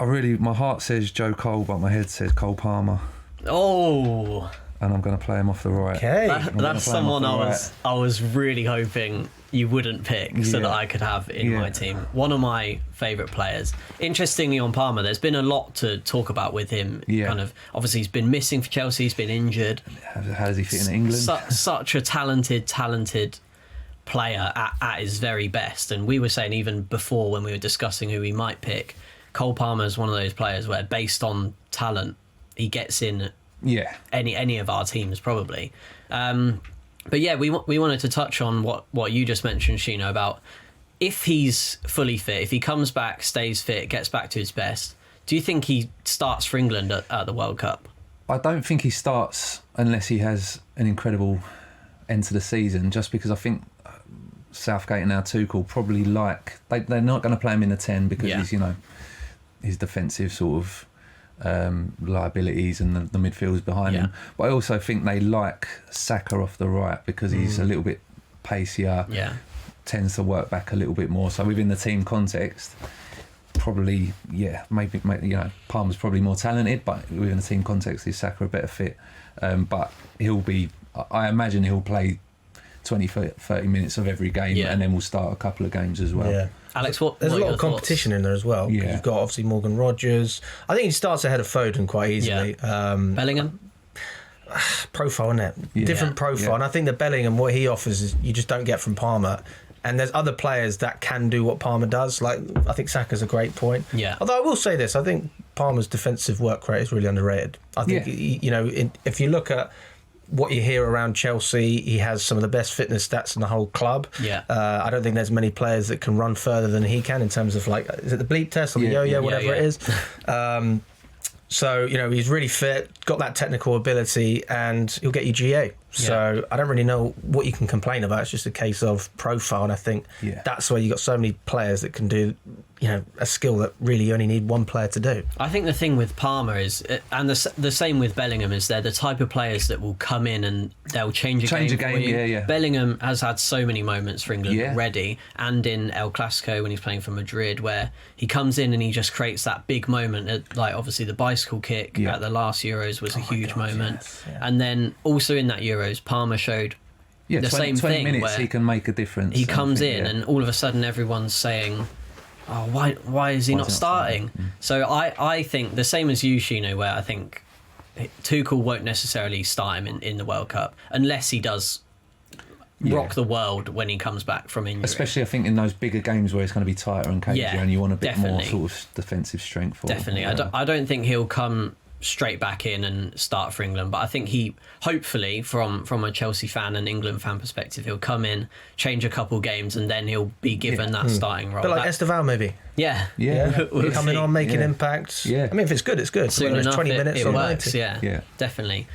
My heart says Joe Cole, but my head says Cole Palmer. Oh, and I'm going to play him off the right. Okay, that's someone I was really hoping you wouldn't pick so that I could have in my team. One of my favourite players. Interestingly, on Palmer, there's been a lot to talk about with him. Kind of, obviously, he's been missing for Chelsea. He's been injured. How does he fit in England? Such a talented player at his very best. And we were saying even before when we were discussing who we might pick, Cole Palmer is one of those players where, based on talent, he gets in any of our teams probably. But yeah, we wanted to touch on what you just mentioned, Sheena, about if he's fully fit, if he comes back, stays fit, gets back to his best, do you think he starts for England at the World Cup? I don't think he starts unless he has an incredible end to the season, just because I think Southgate and now Tuchel probably they're not going to play him in the 10 because he's, his defensive sort of liabilities and the midfielders behind him. But I also think they like Saka off the right because he's a little bit pacier, tends to work back a little bit more. So within the team context, probably maybe Palmer's probably more talented, but within the team context, is Saka a better fit? But I imagine he'll play 20-30 minutes of every game, and then we'll start a couple of games as well. Yeah. Alex, there's a lot of competition in there as well. Yeah. You've got obviously Morgan Rogers. I think he starts ahead of Foden quite easily. Bellingham? Profile, isn't it? Yeah. Different profile. And I think that Bellingham, what he offers is you just don't get from Palmer. And there's other players that can do what Palmer does. Like, I think Saka's a great point. Yeah. Although I will say this, I think Palmer's defensive work rate is really underrated. I think, if you look at what you hear around Chelsea, he has some of the best fitness stats in the whole club. Yeah. I don't think there's many players that can run further than he can in terms of, like, is it the bleep test or the yo-yo, whatever it is? So, he's really fit, got that technical ability, and he'll get you GA. So I don't really know what you can complain about. It's just a case of profile, and I think that's where you got so many players that can do, a skill that really you only need one player to do. I think the thing with Palmer is, and the same with Bellingham, is they're the type of players that will come in and they'll change a game for you. Bellingham has had so many moments for England already, and in El Clasico when he's playing for Madrid, where he comes in and he just creates that big moment. Like, obviously the bicycle kick at the last Euros was a huge moment. And then also in that Euros, Palmer showed the same 20 thing minutes where he can make a difference. He comes in and all of a sudden everyone's saying, oh, why is he not starting? So I think the same as you, Sheena, where I think Tuchel won't necessarily start him in the World Cup unless he does rock the world when he comes back from injury. Especially, I think, in those bigger games where it's going to be tighter and cagier and you want a bit more sort of defensive strength. Definitely. I don't think he'll come straight back in and start for England, but I think he, hopefully, from a Chelsea fan and England fan perspective, he'll come in, change a couple games, and then he'll be given that starting role. But like Esteval, maybe. We'll coming on, making impact. I mean, if it's good, it's good. Soon enough, 20 minutes it or works. 90. Yeah, definitely.